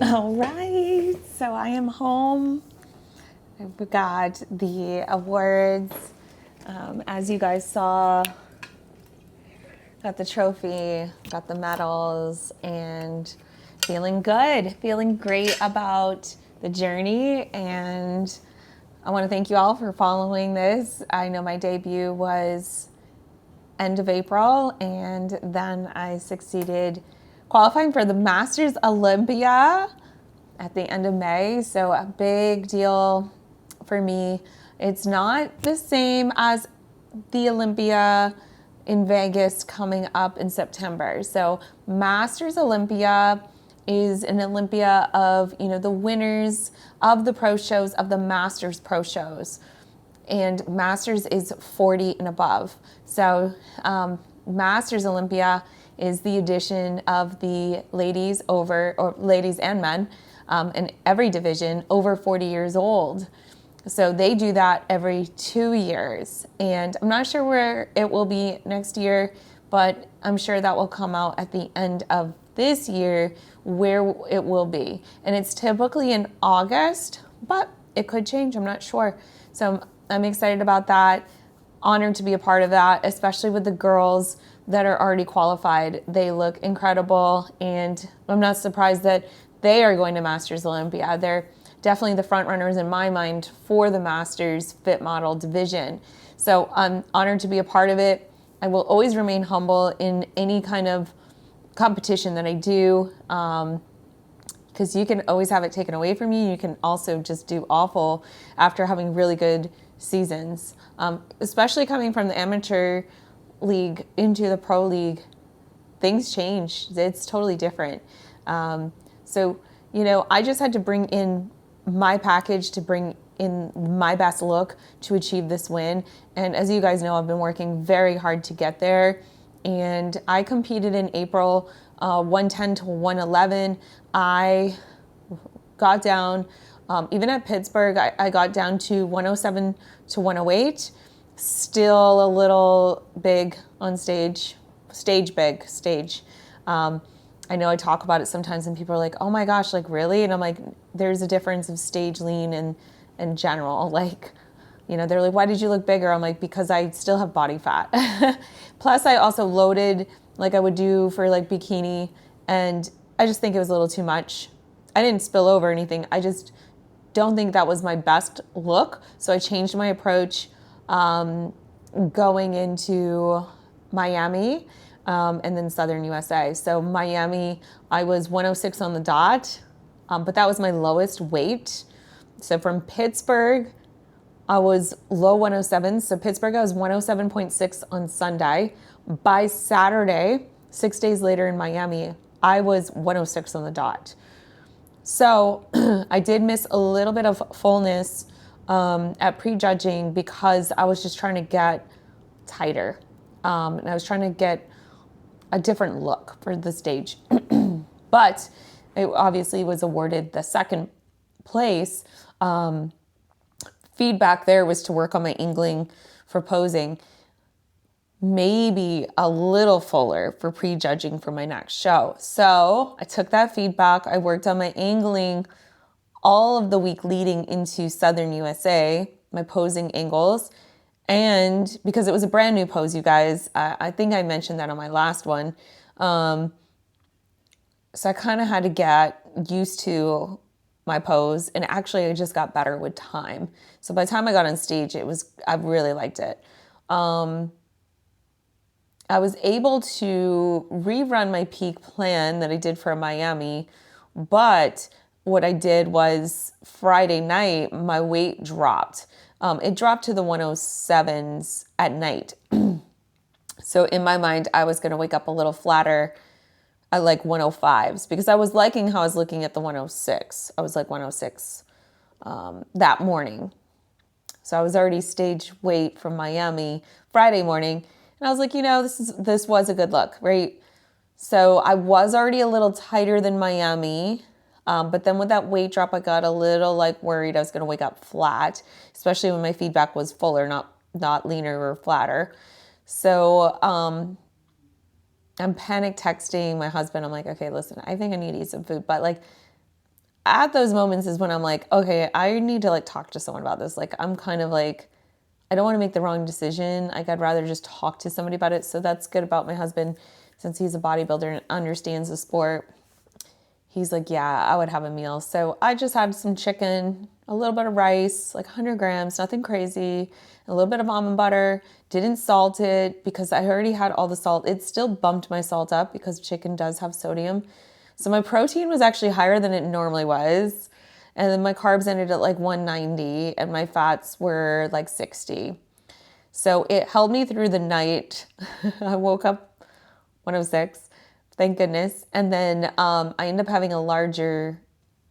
All right, so I am home. I got the awards. As you guys saw, got the trophy, got the medals, and feeling good, feeling great about the journey. And I want to thank you all for following this. I know my debut was end of April, and then I succeeded qualifying for the Masters Olympia at the end of May. So a big deal for me. It's not the same as the Olympia in Vegas coming up in September. So Masters Olympia is an Olympia of, the winners of the pro shows, of the Masters pro shows. And Masters is 40 and above. So Masters Olympia is the addition of the ladies ladies and men in every division over 40 years old. So they do that every 2 years. And I'm not sure where it will be next year, but I'm sure that will come out at the end of this year where it will be. And it's typically in August, but it could change. I'm not sure. So I'm excited about that. Honored to be a part of that, especially with the girls that are already qualified. They look incredible, and I'm not surprised that they are going to Masters Olympia. They're definitely the front runners in my mind for the Masters Fit Model division. So I'm honored to be a part of it. I will always remain humble in any kind of competition that I do, because you can always have it taken away from you. You can also just do awful after having really good seasons, especially coming from the amateur league into the pro league. Things change. It's totally different. So, I just had to bring in my package, to bring in my best look to achieve this win. And as you guys know, I've been working very hard to get there. And I competed in April, 110 to 111. I got down, even at Pittsburgh, I got down to 107 to 108. Still a little big on stage. I know I talk about it sometimes and people are like, oh my gosh, like really? And I'm like, there's a difference of stage lean and in general. Like, they're like, why did you look bigger? I'm like, because I still have body fat. Plus I also loaded like I would do for like bikini, and I just think it was a little too much. I didn't spill over anything. I just don't think that was my best look. So I changed my approach going into Miami, and then Southern USA. So Miami, I was 106 on the dot, but that was my lowest weight. So from Pittsburgh, I was low 107. So Pittsburgh, I was 107.6 on Sunday. By Saturday, 6 days later in Miami, I was 106 on the dot. So I did miss a little bit of fullness at prejudging because I was just trying to get tighter. And I was trying to get a different look for the stage. But it obviously was awarded the second place. Feedback there was to work on my angling for posing, maybe a little fuller for prejudging for my next show. So I took that feedback. I worked on my angling all of the week leading into Southern USA, my posing angles. And because it was a brand new pose, you guys, I think I mentioned that on my last one. So I kind of had to get used to my pose, and actually I just got better with time. So by the time I got on stage, I really liked it. I was able to rerun my peak plan that I did for Miami, but what I did was Friday night, my weight dropped. It dropped to the 107s at night. So in my mind, I was going to wake up a little flatter at like 105s because I was liking how I was looking at the 106. I was like 106 that morning. So I was already stage weight from Miami Friday morning. And I was like, this was a good look, right? So I was already a little tighter than Miami. But then with that weight drop, I got a little like worried I was going to wake up flat, especially when my feedback was fuller, not leaner or flatter. So I'm panic texting my husband. I'm like, okay, listen, I think I need to eat some food. But like at those moments is when I'm like, okay, I need to like talk to someone about this. Like, I'm kind of like, I don't want to make the wrong decision. Like, I'd rather just talk to somebody about it. So that's good about my husband, since he's a bodybuilder and understands the sport. He's like, yeah, I would have a meal. So I just had some chicken, a little bit of rice, like 100 grams, nothing crazy, a little bit of almond butter. Didn't salt it because I already had all the salt. It still bumped my salt up because chicken does have sodium. So my protein was actually higher than it normally was. And then my carbs ended at like 190 and my fats were like 60. So it held me through the night. I woke up 106. Thank goodness. And then I ended up having a larger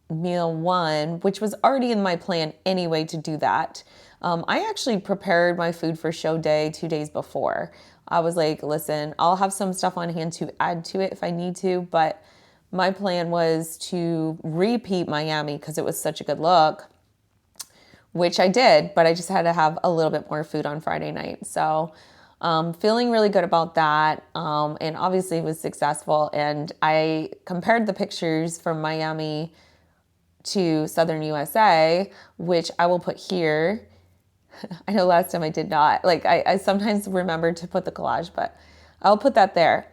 meal one, which was already in my plan anyway to do that. I actually prepared my food for show day 2 days before. I was like, listen, I'll have some stuff on hand to add to it if I need to, but my plan was to repeat Miami because it was such a good look, which I did, but I just had to have a little bit more food on Friday night. So feeling really good about that. And obviously it was successful. And I compared the pictures from Miami to Southern USA, which I will put here. I know last time I did not. Like I sometimes remember to put the collage, but I'll put that there.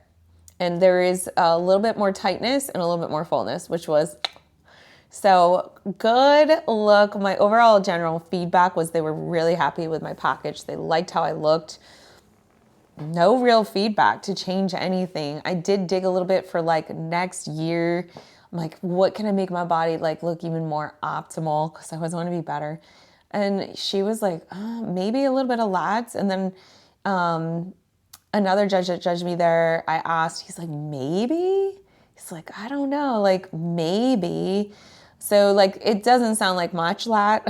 And there is a little bit more tightness and a little bit more fullness, which was so good look. My overall general feedback was they were really happy with my package. They liked how I looked. No real feedback to change anything. I did dig a little bit for like next year. I'm like, what can I make my body like look even more optimal? Because I always want to be better. And she was like, maybe a little bit of lats. And then another judge that judged me there, I asked, he's like, maybe? He's like, I don't know, like maybe. So like, it doesn't sound like much lat.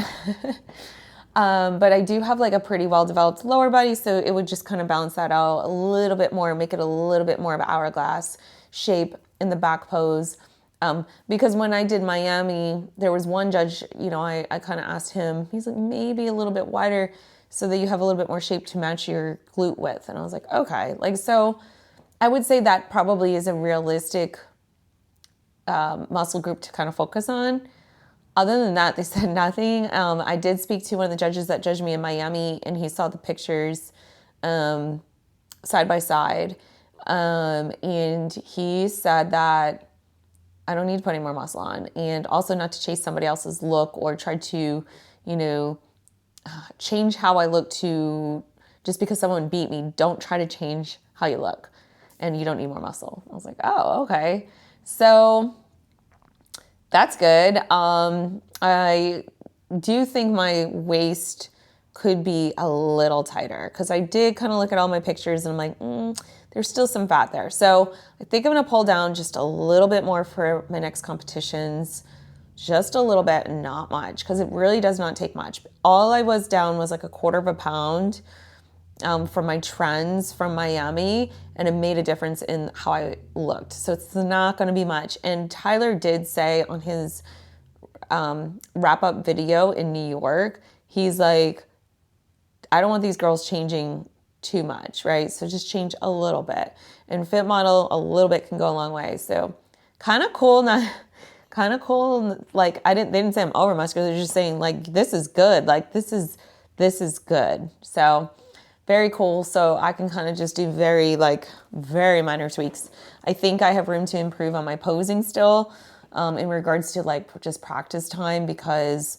But I do have like a pretty well-developed lower body, so it would just kind of balance that out a little bit more, make it a little bit more of an hourglass shape in the back pose. Because when I did Miami, there was one judge, you know, I kind of asked him, he's like, maybe a little bit wider so that you have a little bit more shape to match your glute width. And I was like, okay. Like, so I would say that probably is a realistic muscle group to kind of focus on. Other than that, they said nothing. I did speak to one of the judges that judged me in Miami, and he saw the pictures side by side. And he said that I don't need to put any more muscle on, and also not to chase somebody else's look or try to, you know, change how I look to just because someone beat me. Don't try to change how you look, and you don't need more muscle. I was like, oh, okay. So that's good. I do think my waist could be a little tighter because I did kind of look at all my pictures and I'm like, there's still some fat there. So I think I'm going to pull down just a little bit more for my next competitions. Just a little bit, not much, because it really does not take much. All I was down was like a 1/4 pound from my trends from Miami, and it made a difference in how I looked. So it's not going to be much. And Tyler did say on his wrap-up video in New York, he's like, I don't want these girls changing too much, right? So just change a little bit. And Fit Model, a little bit can go a long way. So kind of cool, not kind of cool. Like they didn't say I'm over muscular. They're just saying like, this is good. Like this is good. So very cool. So I can kind of just do very minor tweaks. I think I have room to improve on my posing still in regards to like just practice time, because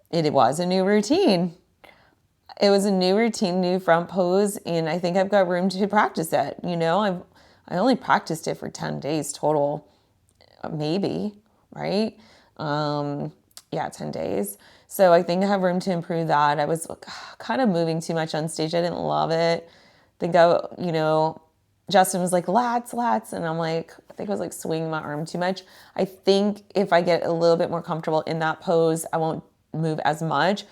it was a new routine. It was a new routine, new front pose, and I think I've got room to practice it. You know, I only practiced it for 10 days total, maybe, right? 10 days. So I think I have room to improve that. I was kind of moving too much on stage. I didn't love it. Justin was like, lats. And I'm like, I think I was like swinging my arm too much. I think if I get a little bit more comfortable in that pose, I won't move as much.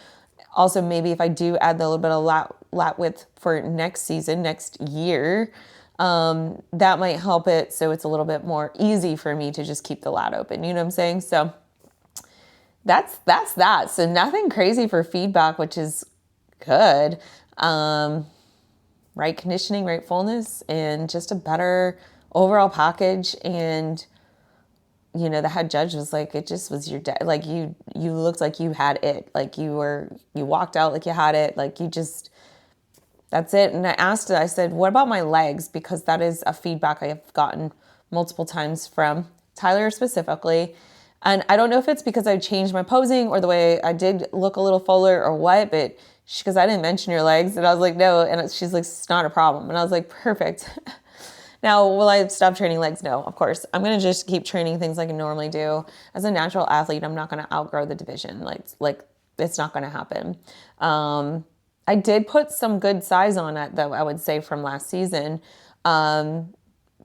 Also, maybe if I do add the little bit of lat width for next season, next year, that might help it. So it's a little bit more easy for me to just keep the lat open. You know what I'm saying? So that's that. So nothing crazy for feedback, which is good. Right conditioning, right fullness, and just a better overall package. And you know, the head judge was like, it just was your day. Like you looked like you had it. Like you walked out like you had it. Like you just, that's it. And I asked her, I said, what about my legs? Because that is a feedback I have gotten multiple times from Tyler specifically. And I don't know if it's because I changed my posing or the way I did look a little fuller or what, but because I didn't mention your legs. And I was like, no. And she's like, it's not a problem. And I was like, perfect. Now, will I stop training legs? No, of course. I'm going to just keep training things like I normally do. As a natural athlete, I'm not going to outgrow the division. Like it's not going to happen. I did put some good size on it, though, I would say, from last season. But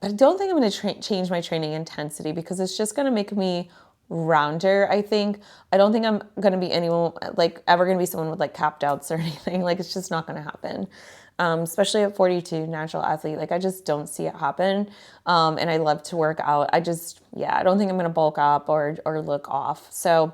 I don't think I'm going to change my training intensity because it's just going to make me rounder, I think. I don't think I'm going to be anyone, like, ever going to be someone with, like, capped outs or anything. Like, it's just not going to happen. Especially at 42, natural athlete. Like, I just don't see it happen. And I love to work out. I don't think I'm going to bulk up or look off. So,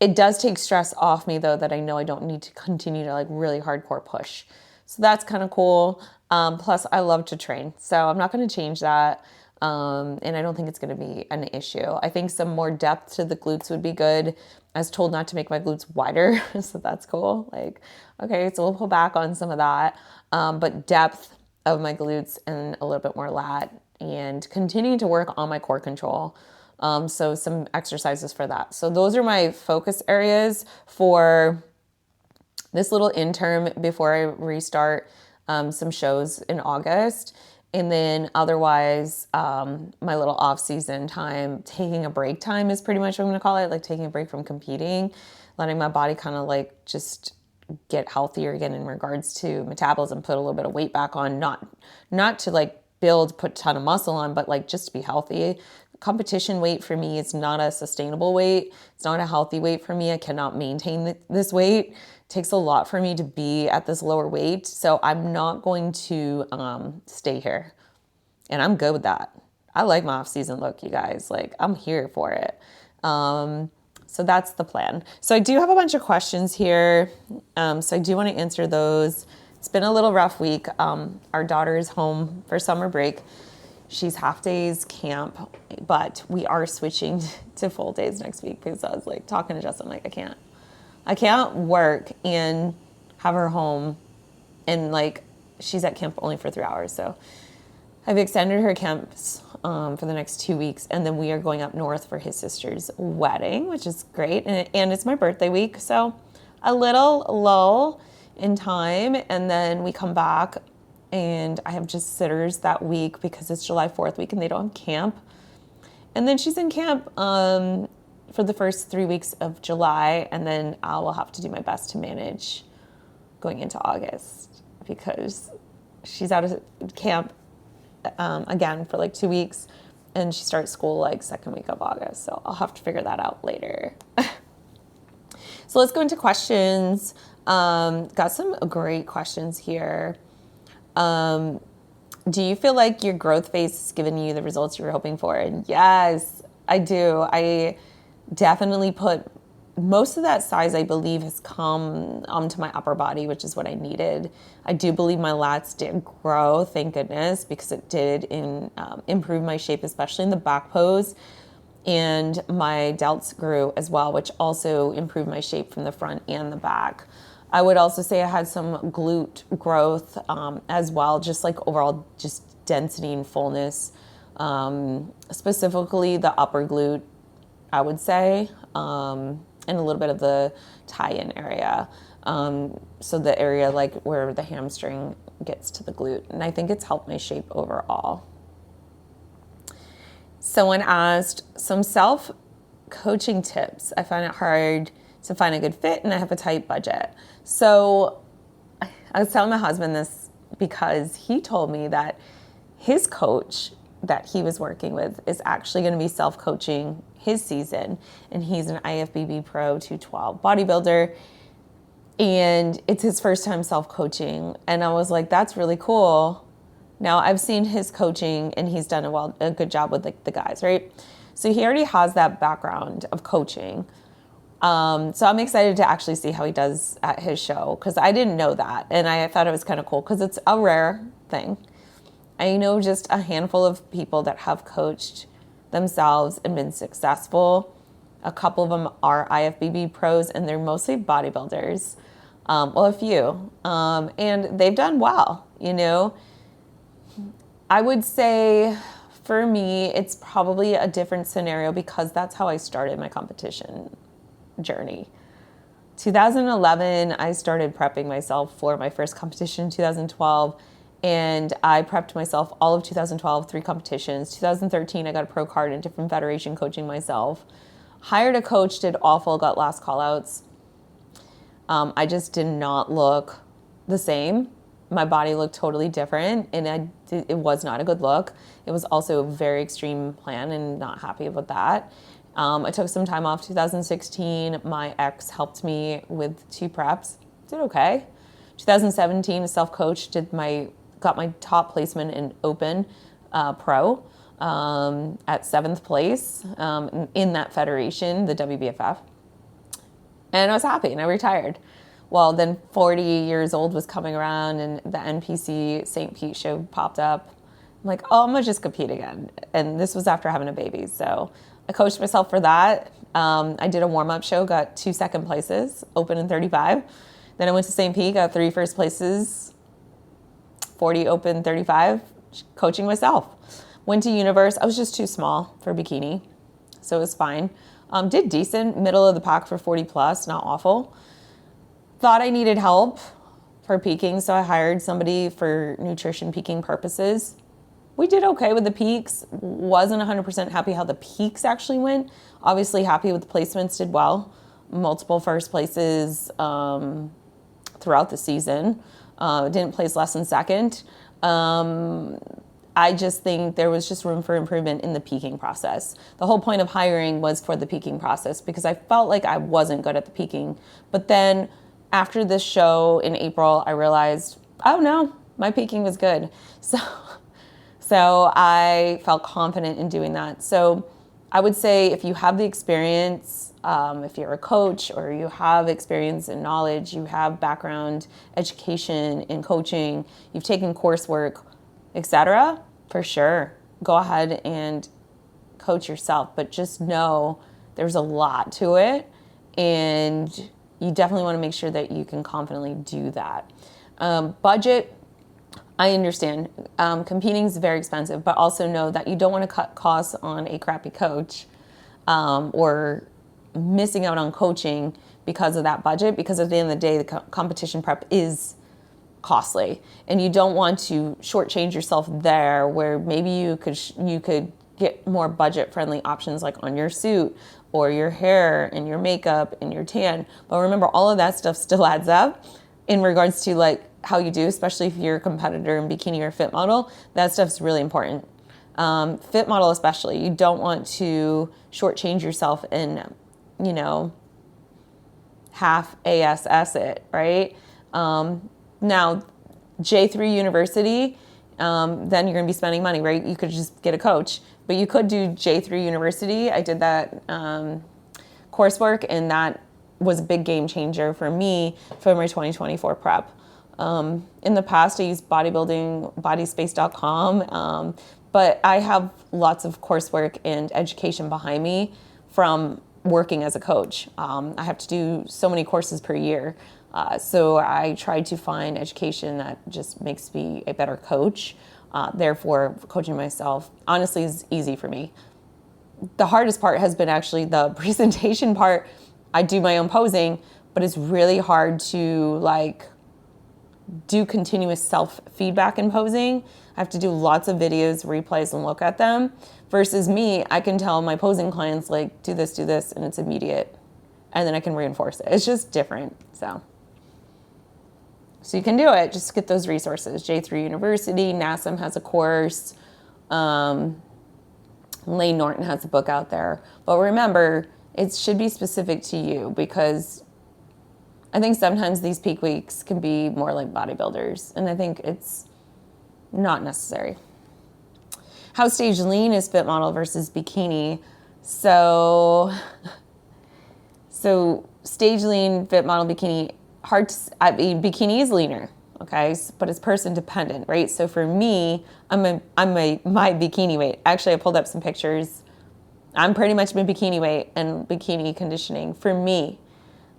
it does take stress off me, though, that I know I don't need to continue to, like, really hardcore push. So that's kind of cool. Plus, I love to train. So I'm not going to change that. And I don't think it's going to be an issue. I think some more depth to the glutes would be good. I was told not to make my glutes wider. So that's cool. Like, okay, so we'll pull back on some of that. But depth of my glutes and a little bit more lat and continuing to work on my core control. So some exercises for that. So those are my focus areas for this little interim before I restart some shows in August. And then otherwise, my little off-season time, taking a break time is pretty much what I'm going to call it, like taking a break from competing, letting my body kind of like just get healthier again in regards to metabolism, put a little bit of weight back on, not to like put a ton of muscle on, but like just to be healthy. Competition weight for me is not a sustainable weight. It's not a healthy weight for me. I cannot maintain this weight. It takes a lot for me to be at this lower weight. So I'm not going to stay here. And I'm good with that. I like my off-season look, you guys. Like, I'm here for it. So that's the plan. So I do have a bunch of questions here. So I do want to answer those. It's been a little rough week. Our daughter is home for summer break. She's half days camp, but we are switching to full days next week because I was like talking to Justin, like, I can't work and have her home and like she's at camp only for 3 hours. So I've extended her camps for the next 2 weeks, and then we are going up north for his sister's wedding, which is great. And it's my birthday week. So a little lull in time, and then we come back. And I have just sitters that week because it's July 4th week and they don't have camp. And then she's in camp for the first 3 weeks of July. And then I will have to do my best to manage going into August because she's out of camp again for like 2 weeks. And she starts school like second week of August. So I'll have to figure that out later. So let's go into questions. Got some great questions here. Do you feel like your growth phase has given you the results you were hoping for? Yes, I do. I definitely put most of that size, I believe, has come onto my upper body, which is what I needed. I do believe my lats did grow, thank goodness, because it did improve my shape, especially in the back pose. And my delts grew as well, which also improved my shape from the front and the back. I would also say I had some glute growth as well, just like overall just density and fullness, specifically the upper glute, I would say, and a little bit of the tie-in area. So the area like where the hamstring gets to the glute. And I think it's helped my shape overall. Someone asked some self-coaching tips. I find it hard to find a good fit and I have a tight budget. So I was telling my husband this because he told me that his coach that he was working with is actually going to be self-coaching his season. And he's an IFBB Pro 212 bodybuilder. And it's his first time self-coaching. And I was like, that's really cool. Now I've seen his coaching and he's done a good job with like the guys, right? So he already has that background of coaching. So I'm excited to actually see how he does at his show because I didn't know that. And I thought it was kind of cool because it's a rare thing. I know just a handful of people that have coached themselves and been successful. A couple of them are IFBB pros, and they're mostly bodybuilders. Well, a few. And they've done well, you know. I would say for me, it's probably a different scenario because that's how I started my competition journey. 2011, I started prepping myself for my first competition in 2012, and I prepped myself all of 2012, 3 competitions. 2013, I got a pro card in a different federation coaching myself. Hired a coach, did awful, got last call-outs. I just did not look the same. My body looked totally different, and it was not a good look. It was also a very extreme plan, and not happy with that. I took some time off 2016. My ex helped me with 2 preps. Did okay. 2017, a self-coach, got my top placement in Open Pro at 7th place in that federation, the WBFF. And I was happy, and I retired. Well, then 40 years old was coming around, and the NPC St. Pete show popped up. I'm like, oh, I'm gonna just compete again. And this was after having a baby, so I coached myself for that. I did a warm-up show, got 2 second places, Open and 35. Then I went to St. Pete, got 3 first places, 40 Open, 35, coaching myself. Went to Universe. I was just too small for bikini, so it was fine. Did decent, middle of the pack for 40 plus, not awful. Thought I needed help for peaking, so I hired somebody for nutrition peaking purposes. We did okay with the peaks. Wasn't 100% happy how the peaks actually went. Obviously happy with the placements, did well. Multiple first places throughout the season. Didn't place less than second. I just think there was just room for improvement in the peaking process. The whole point of hiring was for the peaking process because I felt like I wasn't good at the peaking. But then after this show in April, I realized, oh no, my peaking was good. So I felt confident in doing that. So I would say if you have the experience, if you're a coach or you have experience and knowledge, you have background education in coaching, you've taken coursework, etc., for sure, go ahead and coach yourself. But just know there's a lot to it, and you definitely want to make sure that you can confidently do that. Budget, I understand. Competing is very expensive, but also know that you don't want to cut costs on a crappy coach or missing out on coaching because of that budget, because at the end of the day, the competition prep is costly, and you don't want to shortchange yourself there where maybe you could get more budget-friendly options like on your suit or your hair and your makeup and your tan. But remember, all of that stuff still adds up in regards to like how you do, especially if you're a competitor in bikini or fit model. That stuff's really important. Fit model especially, you don't want to shortchange yourself and, you know, half ASS it, right? Now, J3 University, then you're going to be spending money, right? You could just get a coach, but you could do J3 University. I did that coursework, and that was a big game changer for me for my 2024 prep. In the past, I used bodybuilding, bodyspace.com, but I have lots of coursework and education behind me from working as a coach. I have to do so many courses per year. So I try to find education that just makes me a better coach. Therefore, coaching myself, honestly, is easy for me. The hardest part has been actually the presentation part. I do my own posing, but it's really hard to do continuous self-feedback in posing. I have to do lots of videos, replays, and look at them. Versus me, I can tell my posing clients, do this, and it's immediate. And then I can reinforce it. It's just different, so you can do it. Just get those resources. J3 University, NASM has a course. Lane Norton has a book out there. But remember, it should be specific to you, because I think sometimes these peak weeks can be more like bodybuilders, and I think it's not necessary. How stage lean is fit model versus bikini? So stage lean, fit model, bikini, bikini is leaner, okay, but it's person dependent, right? So for me, my bikini weight. Actually, I pulled up some pictures I'm pretty much in bikini weight and bikini conditioning for me.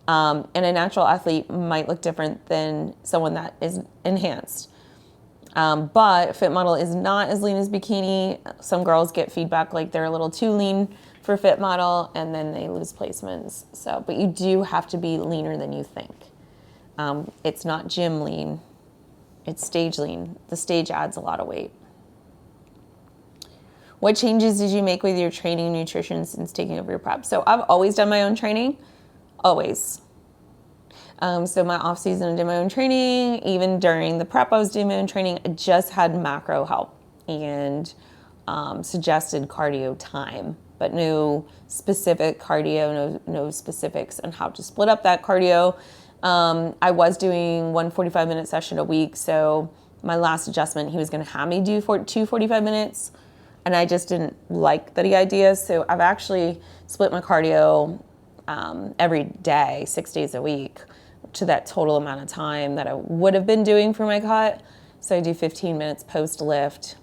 And a natural athlete might look different than someone that is enhanced. But Fit Model is not as lean as bikini. Some girls get feedback like they're a little too lean for Fit Model, and then they lose placements. So, but you do have to be leaner than you think. It's not gym lean, it's stage lean. The stage adds a lot of weight. What changes did you make with your training and nutrition since taking over your prep? So I've always done my own training, always. So my off season I did my own training. Even during the prep I was doing my own training. I just had macro help and suggested cardio time, but no specific cardio, no specifics on how to split up that cardio. I was doing one 45-minute session a week. So my last adjustment, he was going to have me do two 45 minutes. And I just didn't like the idea. So I've actually split my cardio every day, 6 days a week, to that total amount of time that I would have been doing for my cut. So I do 15 minutes post lift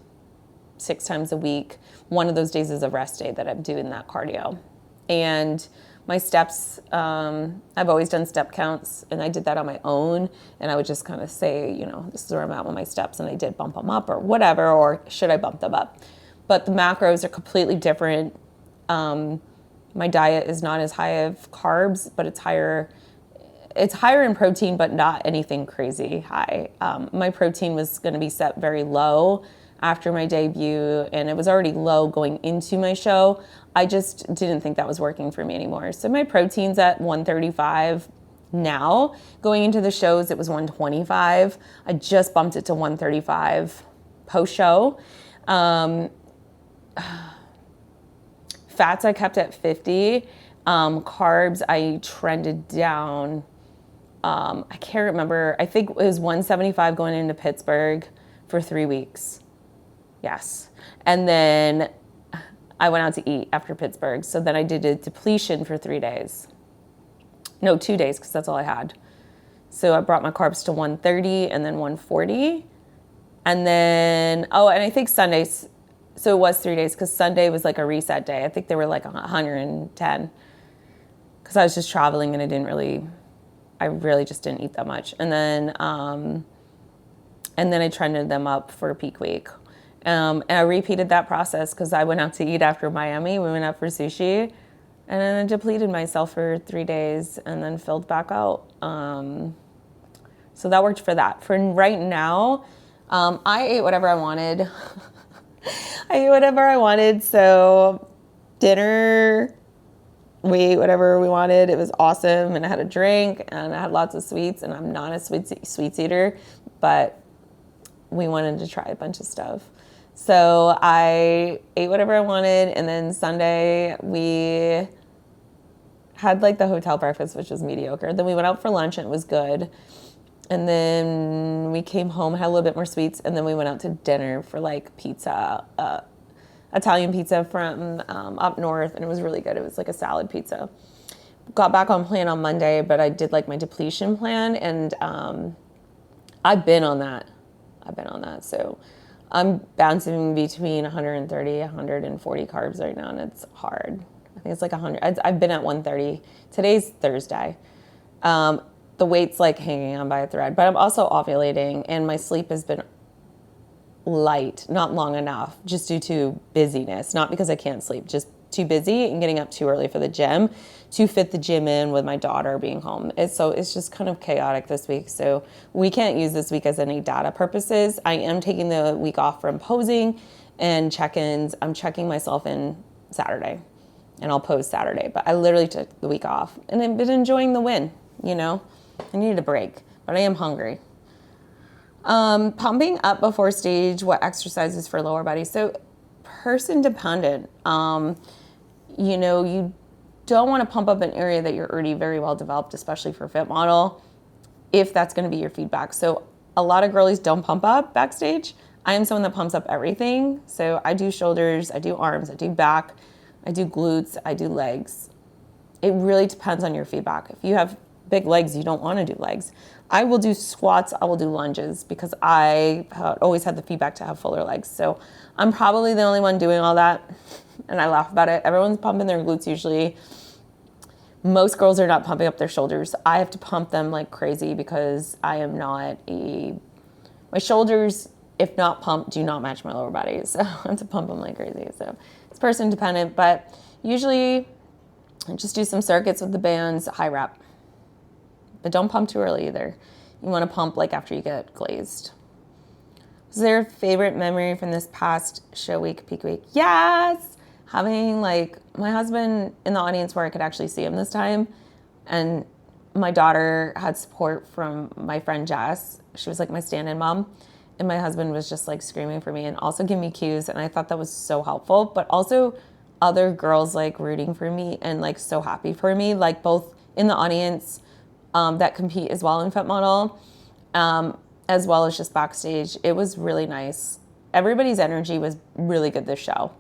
6 times a week. One of those days is a rest day that I'm doing that cardio. And my steps, I've always done step counts, and I did that on my own. And I would just kind of say, you know, this is where I'm at with my steps, and I did bump them up or whatever, or should I bump them up? But the macros are completely different. My diet is not as high of carbs, but it's higher in protein, but not anything crazy high. My protein was going to be set very low after my debut, and it was already low going into my show. I just didn't think that was working for me anymore. So my protein's at 135 now. Going into the shows, it was 125. I just bumped it to 135 post-show. Fats I kept at 50. Carbs I trended down. I can't remember. I think it was 175 going into Pittsburgh for 3 weeks. Yes. And then I went out to eat after Pittsburgh. So then I did a depletion for 3 days. No, 2 days, because that's all I had. So I brought my carbs to 130 and then 140. And then, and I think Sundays, so it was 3 days, because Sunday was like a reset day. I think they were like 110, because I was just traveling and I really just didn't eat that much. And then I trended them up for peak week. And I repeated that process, because I went out to eat after Miami. We went out for sushi, and then I depleted myself for 3 days and then filled back out. So that worked for that. For right now, I ate whatever I wanted. I ate whatever I wanted. So dinner, we ate whatever we wanted. It was awesome. And I had a drink, and I had lots of sweets, and I'm not a sweets eater, but we wanted to try a bunch of stuff. So I ate whatever I wanted. And then Sunday we had like the hotel breakfast, which was mediocre. Then we went out for lunch, and it was good. And then we came home, had a little bit more sweets, and then we went out to dinner for like pizza, Italian pizza from up north, and it was really good. It was like a salad pizza. Got back on plan on Monday, but I did like my depletion plan, and I've been on that. So I'm bouncing between 130, 140 carbs right now, and it's hard. I think it's like 100. I've been at 130. Today's Thursday. The weight's like hanging on by a thread, but I'm also ovulating, and my sleep has been light, not long enough, just due to busyness, not because I can't sleep, just too busy and getting up too early for the gym to fit the gym in with my daughter being home. It's just kind of chaotic this week. So we can't use this week as any data purposes. I am taking the week off from posing and check-ins. I'm checking myself in Saturday, and I'll pose Saturday, but I literally took the week off, and I've been enjoying the win, you know? I needed a break, but I am hungry. Pumping up before stage, what exercises for lower body? So person dependent. You know, you don't want to pump up an area that you're already very well developed, especially for Fit Model, if that's going to be your feedback. So a lot of girlies don't pump up backstage. I am someone that pumps up everything. So I do shoulders, I do arms, I do back, I do glutes, I do legs. It really depends on your feedback. If you have big legs, you don't want to do legs. I will do squats, I will do lunges because I always had the feedback to have fuller legs. So I'm probably the only one doing all that, and I laugh about it. Everyone's pumping their glutes usually. Most girls are not pumping up their shoulders. I have to pump them like crazy because I am not my shoulders, if not pumped, do not match my lower body. So I have to pump them like crazy. So it's person dependent, but usually I just do some circuits with the bands, high rep. But don't pump too early either. You want to pump like after you get glazed. Was there a favorite memory from this past show week, peak week? Yes! Having like my husband in the audience where I could actually see him this time. And my daughter had support from my friend Jess. She was like my stand-in mom. And my husband was just like screaming for me and also giving me cues. And I thought that was so helpful. But also other girls like rooting for me and like so happy for me, like both in the audience that compete as well in Fit Model, as well as just backstage. It was really nice. Everybody's energy was really good this show.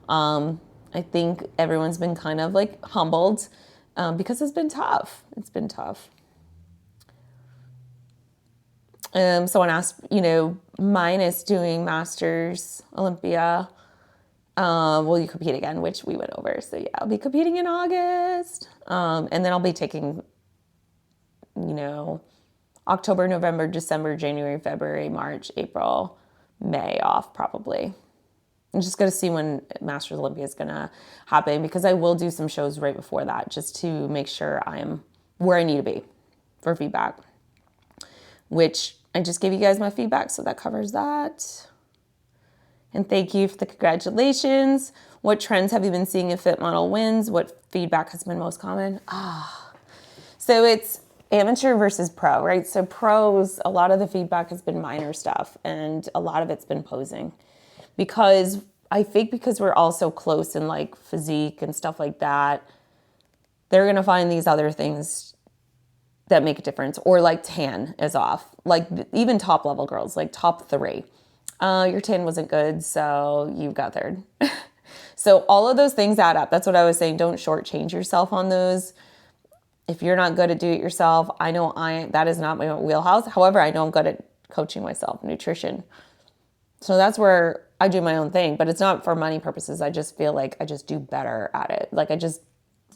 I think everyone's been kind of like humbled because it's been tough. It's been tough. Someone asked, minus doing Masters, Olympia, will you compete again? Which we went over. So yeah, I'll be competing in August. And then I'll be taking, October, November, December, January, February, March, April, May off probably. I'm just going to see when Masters Olympia is going to happen because I will do some shows right before that just to make sure I am where I need to be for feedback, which I just gave you guys my feedback, so that covers that. And thank you for the congratulations. What trends have you been seeing in Fit Model wins? What feedback has been most common? So it's amateur versus pro, right? So pros, a lot of the feedback has been minor stuff and a lot of it's been posing. Because I think because we're all so close in like physique and stuff like that, they're going to find these other things that make a difference, or like tan is off. Like even top level girls, like top 3. Your tan wasn't good, so you got third. So all of those things add up. That's what I was saying. Don't shortchange yourself on those. If you're not good at do it yourself, I know that is not my wheelhouse. However, I know I'm good at coaching myself, nutrition. So that's where I do my own thing, but it's not for money purposes. I just feel like I just do better at it. Like I just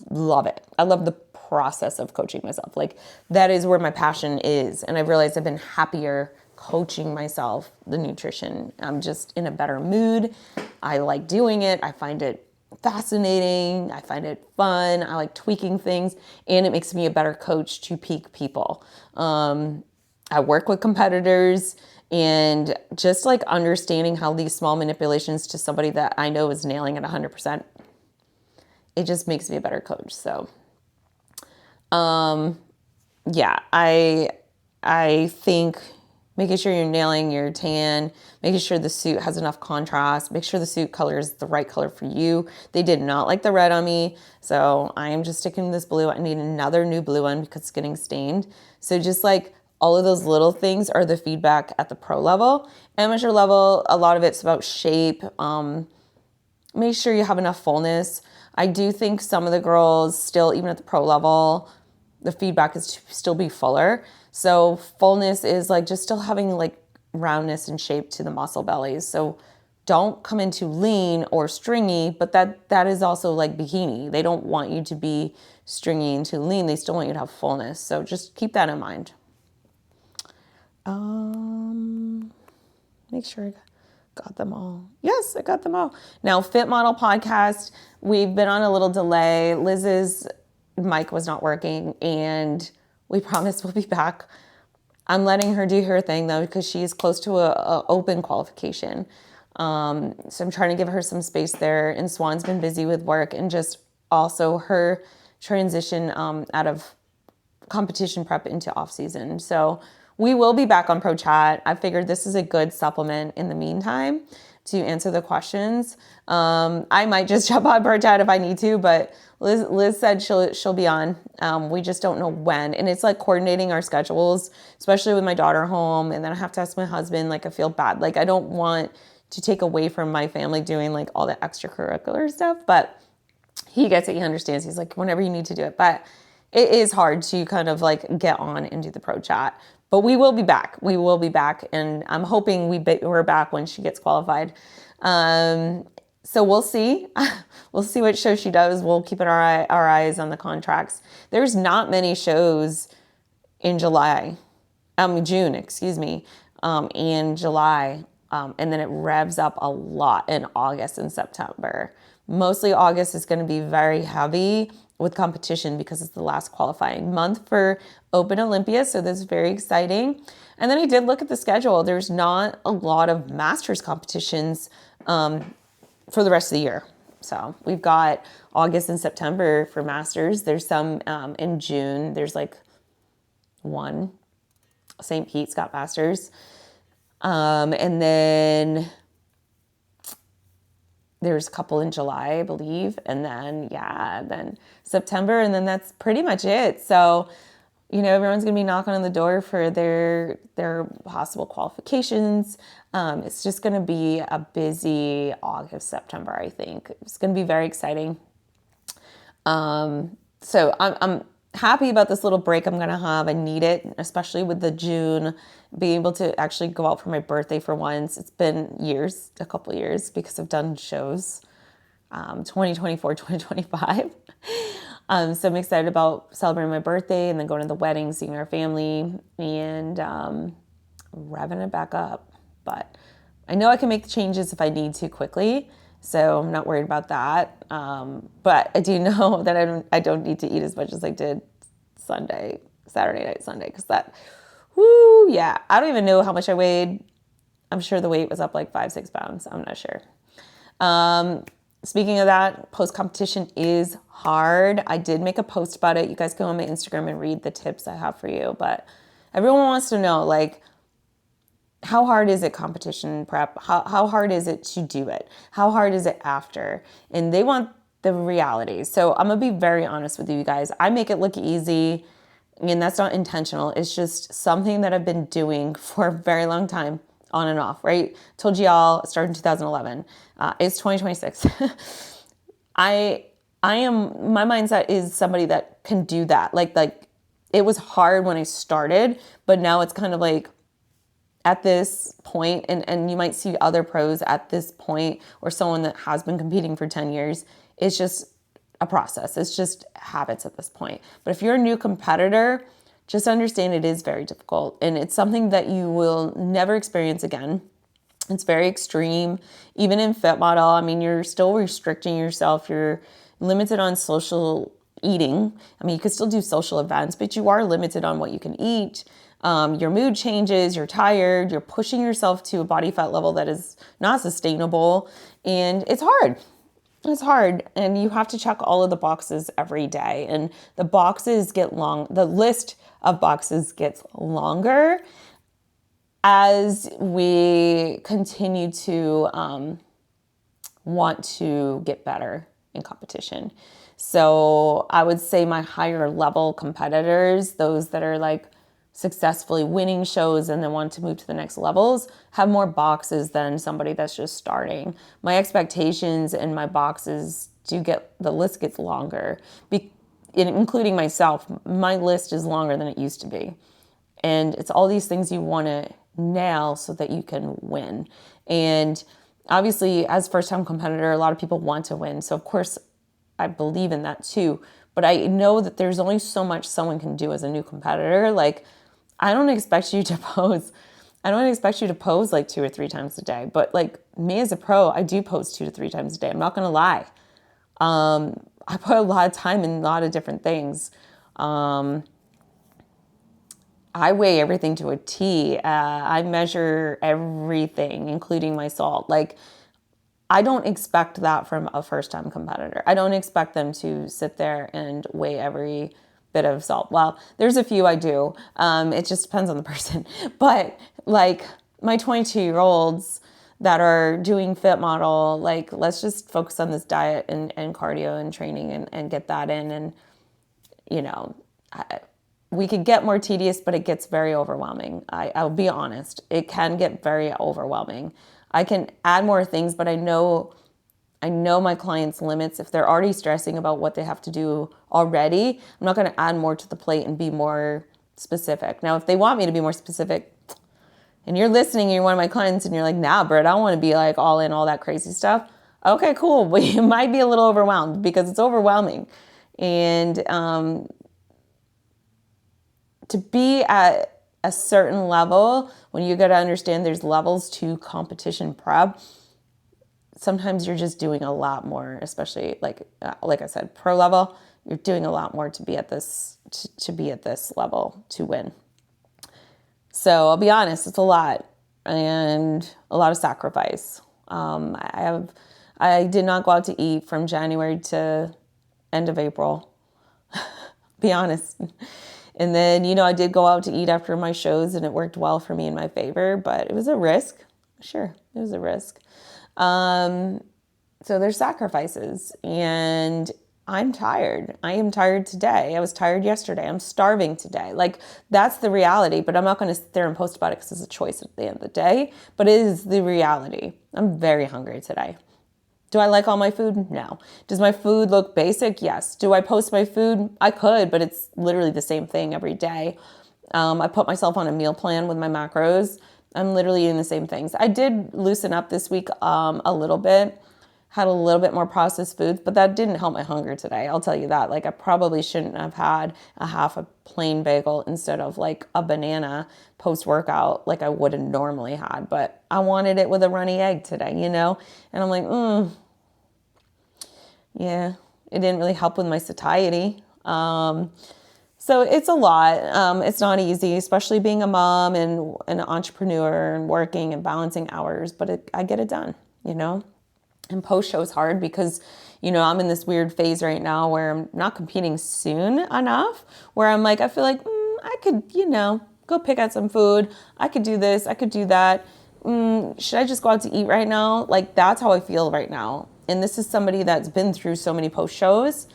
love it. I love the process of coaching myself. Like that is where my passion is. And I've realized I've been happier coaching myself, the nutrition. I'm just in a better mood. I like doing it. I find it fascinating. I find it fun. I like tweaking things, and it makes me a better coach to peak people. I work with competitors, and just like understanding how these small manipulations to somebody that I know is nailing it 100%, it just makes me a better coach. So, yeah, I think making sure you're nailing your tan, making sure the suit has enough contrast, make sure the suit color is the right color for you. They did not like the red on me, so I am just sticking to this blue. I need another new blue one because it's getting stained. So just like all of those little things are the feedback at the pro level. Amateur level, a lot of it's about shape. Make sure you have enough fullness. I do think some of the girls still, even at the pro level, the feedback is to still be fuller. So fullness is like just still having like roundness and shape to the muscle bellies. So don't come in too lean or stringy, but that is also like bikini. They don't want you to be stringy and too lean. They still want you to have fullness. So just keep that in mind. Make sure I got them all. Yes, I got them all. Now, Fit Model podcast, we've been on a little delay. Liz's mic was not working, and we promise we'll be back. I'm letting her do her thing, though, because she's close to a open qualification. So I'm trying to give her some space there, and Swan's been busy with work and just also her transition out of competition prep into off season. So we will be back on Pro Chat. I figured this is a good supplement in the meantime to answer the questions. I might just jump on Pro Chat if I need to, but Liz said she'll be on. We just don't know when. And it's like coordinating our schedules, especially with my daughter home. And then I have to ask my husband, like I feel bad. Like I don't want to take away from my family doing like all the extracurricular stuff, but he gets it. He understands. He's like, whenever you need to do it. But it is hard to kind of like get on and do the pro chat. But we will be back. We will be back. And I'm hoping we're back when she gets qualified. So we'll see. We'll see what show she does. We'll keep our eyes on the contracts. There's not many shows in June, excuse me, in July. And then it revs up a lot in August and September. Mostly August is going to be very heavy with competition because it's the last qualifying month for Open Olympia. So that's very exciting. And then I did look at the schedule. There's not a lot of Masters competitions for the rest of the year. So we've got August and September for Masters. There's some in June. There's like one. St. Pete's got Masters. And then there's a couple in July, I believe. And then, then September. And then that's pretty much it. So, everyone's going to be knocking on the door for their possible qualifications. It's just going to be a busy August, September, I think. It's going to be very exciting. So I'm happy about this little break I'm going to have. I need it, especially with the June, being able to actually go out for my birthday for once. It's been a couple of years, because I've done shows 2024, 2025. So I'm excited about celebrating my birthday and then going to the wedding, seeing our family, and revving it back up. But I know I can make the changes if I need to quickly, so I'm not worried about that. But I do know that I don't need to eat as much as I did Saturday night, Sunday, because I don't even know how much I weighed. I'm sure the weight was up like 5-6 pounds. I'm not sure. Speaking of that, post-competition is hard. I did make a post about it. You guys go on my Instagram and read the tips I have for you. But everyone wants to know, like, how hard is it competition prep? How hard is it to do it? How hard is it after? And they want the reality. So I'm going to be very honest with you guys. I make it look easy, and that's not intentional. It's just something that I've been doing for a very long time, on and off, right? Told y'all, it started in 2011. It's 2026. My mindset is somebody that can do that. Like it was hard when I started, but now it's kind of like at this point, and you might see other pros at this point, or someone that has been competing for 10 years. It's just a process. It's just habits at this point. But if you're a new competitor, just understand it is very difficult, and it's something that you will never experience again. It's very extreme. Even in Fit Model, I mean, you're still restricting yourself. You're limited on social eating. I mean, you could still do social events, but you are limited on what you can eat. Your mood changes, you're tired, you're pushing yourself to a body fat level that is not sustainable, and it's hard. It's hard, and you have to check all of the boxes every day, and the list of boxes gets longer as we continue to want to get better in competition. So I would say my higher level competitors, those that are like successfully winning shows and then want to move to the next levels, have more boxes than somebody that's just starting. My expectations and my boxes the list gets longer, including myself. My list is longer than it used to be. And it's all these things you want to nail so that you can win. And obviously, as first-time competitor, a lot of people want to win. So of course, I believe in that too. But I know that there's only so much someone can do as a new competitor. Like, I don't expect you to pose like 2 or 3 times a day. But like me as a pro, I do pose 2 to 3 times a day. I'm not going to lie. I put a lot of time in a lot of different things. I weigh everything to a T. I measure everything, including my salt. Like, I don't expect that from a first-time competitor. I don't expect them to sit there and weigh every bit of salt. Well, there's a few I do. It just depends on the person. But like my 22-year-olds that are doing Fit Model, like, let's just focus on this diet and cardio and training and get that in. And, we could get more tedious, but it gets very overwhelming. I'll be honest. It can get very overwhelming. I can add more things, but I know I know my clients' limits. If they're already stressing about what they have to do already, I'm not going to add more to the plate and be more specific. Now, if they want me to be more specific, and you're listening, you're one of my clients, and you're like, nah, Britt, I don't want to be like all in all that crazy stuff. Okay, cool. But you might be a little overwhelmed because it's overwhelming. And to be at a certain level, when you got to understand there's levels to competition prep, sometimes you're just doing a lot more, especially like I said, pro level, you're doing a lot more to be at this, to be at this level to win. So I'll be honest, it's a lot and a lot of sacrifice. I did not go out to eat from January to end of April, be honest. And then, I did go out to eat after my shows and it worked well for me in my favor, but it was a risk. Sure, it was a risk. So there's sacrifices and I'm tired. I am tired today. I was tired yesterday. I'm starving today. Like, that's the reality, but I'm not going to sit there and post about it because it's a choice at the end of the day, but it is the reality. I'm very hungry today. Do I like all my food? No. Does my food look basic? Yes. Do I post my food? I could, but it's literally the same thing every day. I put myself on a meal plan with my macros. I'm literally eating the same things. I did loosen up this week a little bit. Had a little bit more processed foods, but that didn't help my hunger today. I'll tell you that. Like, I probably shouldn't have had a half a plain bagel instead of like a banana post-workout like I would have normally had. But I wanted it with a runny egg today, And I'm like, yeah, it didn't really help with my satiety. So it's a lot. It's not easy, especially being a mom and an entrepreneur and working and balancing hours, but I get it done, And post-show is hard because, I'm in this weird phase right now where I'm not competing soon enough, where I'm like, I feel like I could, go pick out some food. I could do this. I could do that. Should I just go out to eat right now? Like, that's how I feel right now. And this is somebody that's been through so many post-shows,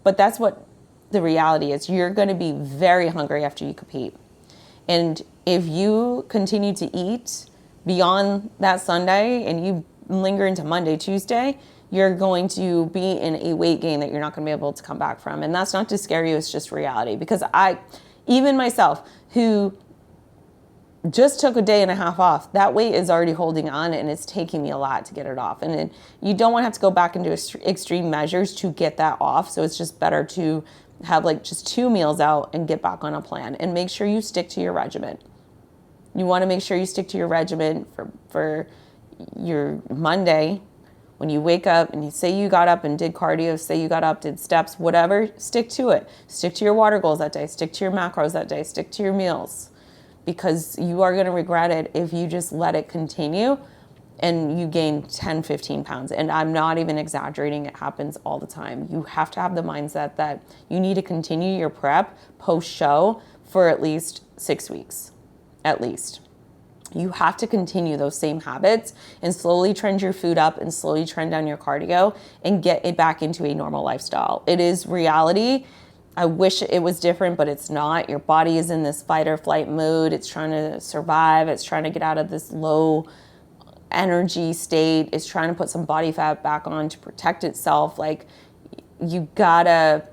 but that's what the reality is. You're going to be very hungry after you compete. And if you continue to eat beyond that Sunday and you linger into Monday, Tuesday, you're going to be in a weight gain that you're not going to be able to come back from. And that's not to scare you, it's just reality. Because even myself, who just took a day and a half off, that weight is already holding on and it's taking me a lot to get it off. And you don't want to have to go back into extreme measures to get that off. So it's just better to have like just 2 meals out and get back on a plan and make sure you stick to your regimen. You want to make sure you stick to your regimen for your Monday, when you wake up and you say you got up and did cardio, say you got up, did steps, whatever, stick to it. Stick to your water goals that day, stick to your macros that day, stick to your meals, because you are going to regret it if you just let it continue and you gain 10, 15 pounds. And I'm not even exaggerating. It happens all the time. You have to have the mindset that you need to continue your prep post-show for at least 6 weeks, at least. You have to continue those same habits and slowly trend your food up and slowly trend down your cardio and get it back into a normal lifestyle. It is reality. I wish it was different, but it's not. Your body is in this fight or flight mode. It's trying to survive. It's trying to get out of this low energy state. It's trying to put some body fat back on to protect itself. Like, you gotta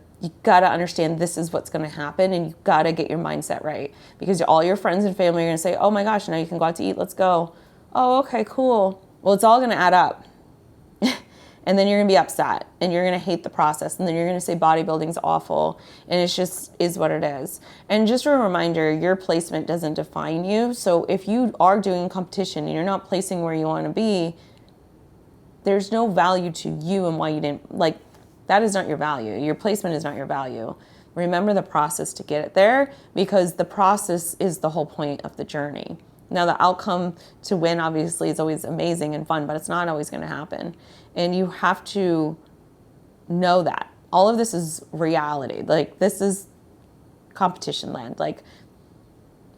understand this is what's going to happen, and you gotta get your mindset right, because all your friends and family are going to say, oh my gosh, now you can go out to eat, let's go. Oh, okay, cool. Well, it's all going to add up. And then you're going to be upset and you're going to hate the process. And then you're going to say bodybuilding's awful. And it's just is what it is. And just a reminder, your placement doesn't define you. So if you are doing competition and you're not placing where you want to be, there's no value to you and why you didn't, like, that is not your value. Your placement is not your value. Remember the process to get it there, because the process is the whole point of the journey. Now, the outcome to win, obviously, is always amazing and fun, but it's not always going to happen. And you have to know that. All of this is reality. Like, this is competition land. Like,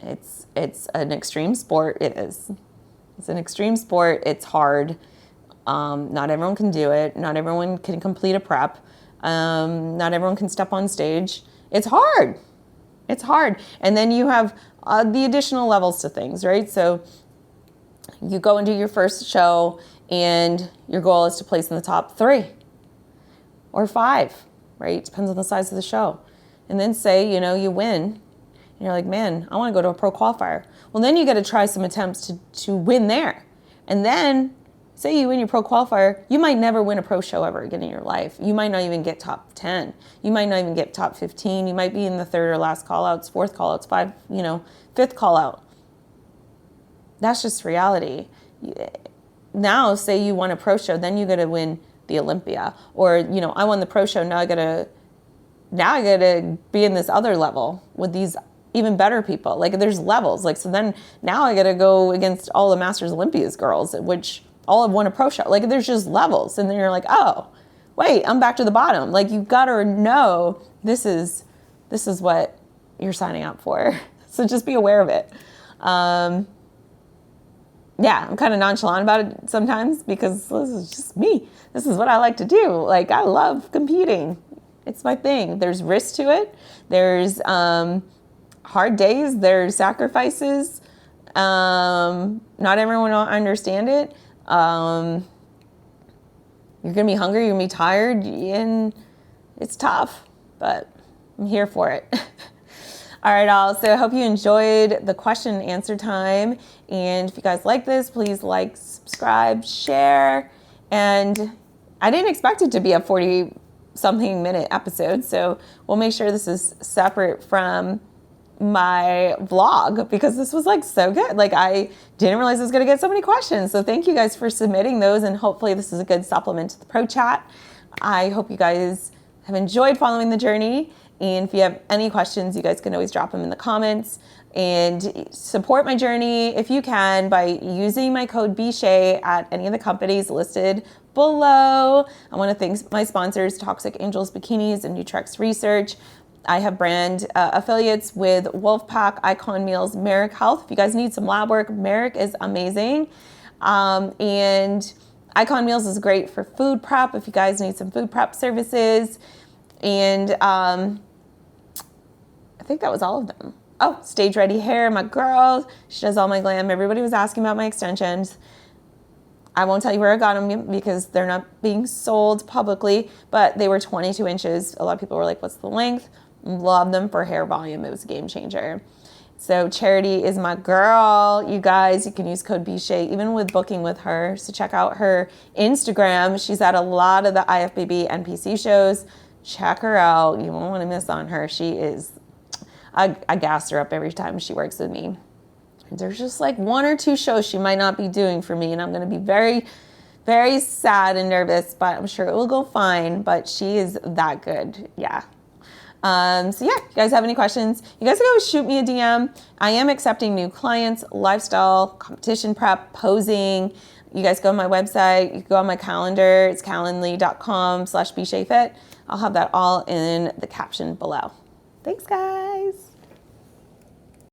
it's an extreme sport. It is. It's an extreme sport. It's hard. Not everyone can do it. Not everyone can complete a prep. Not everyone can step on stage. It's hard. It's hard. And then you have the additional levels to things, right? So you go and do your first show and your goal is to place in the top 3 or 5, right? Depends on the size of the show. And then say, you win, and you're like, man, I want to go to a pro qualifier. Well, then you got to try some attempts to win there. And then say you win your pro qualifier, you might never win a pro show ever again in your life. You might not even get top 10. You might not even get top 15. You might be in the 3rd or last call-outs, 4th call-outs, 5th call-out. That's just reality. Now, say you won a pro show, then you got to win the Olympia. Or, I won the pro show, now I got to be in this other level with these even better people. Like, there's levels. Like, so then now I got to go against all the Masters Olympias girls, which all have won a pro show. Like, there's just levels. And then you're like, oh, wait, I'm back to the bottom. Like, you've got to know this is what you're signing up for. So just be aware of it. Yeah, I'm kind of nonchalant about it sometimes because this is just me. This is what I like to do. Like, I love competing. It's my thing. There's risk to it. There's hard days. There's sacrifices. Not everyone will understand it. You're going to be hungry. You're going to be tired. And it's tough. But I'm here for it. All right, all. So I hope you enjoyed the question and answer time. And if you guys like this, please like, subscribe, share. And I didn't expect it to be a 40-something minute episode. So we'll make sure this is separate from my vlog because this was like so good. Like, I didn't realize I was going to get so many questions. So thank you guys for submitting those. And hopefully this is a good supplement to the Pro Chat. I hope you guys have enjoyed following the journey. And if you have any questions, you guys can always drop them in the comments and support my journey if you can by using my code BSHAY at any of the companies listed below. I want to thank my sponsors, Toxic Angels Bikinis and Nutrex Research. I have brand affiliates with Wolfpack, Icon Meals, Marek Health. If you guys need some lab work, Marek is amazing. And Icon Meals is great for food prep if you guys need some food prep services. And I think that was all of them. Oh, Stage Ready Hair, my girl. She does all my glam. Everybody was asking about my extensions. I won't tell you where I got them because they're not being sold publicly, but they were 22 inches. A lot of people were like, what's the length? Love them for hair volume. It was a game changer. So Charity is my girl. You guys, you can use code BSHAY even with booking with her. So check out her Instagram. She's at a lot of the IFBB NPC shows. Check her out. You won't want to miss on her. She is, I gas her up every time she works with me. There's just like 1 or 2 shows she might not be doing for me, and I'm going to be very, very sad and nervous, but I'm sure it will go fine. But she is that good. Yeah. So yeah, if you guys have any questions, you guys can always shoot me a DM. I am accepting new clients, lifestyle, competition prep, posing. You guys go on my website. You can go on my calendar. It's calendly.com/bshayfit. I'll have that all in the caption below. Thanks, guys.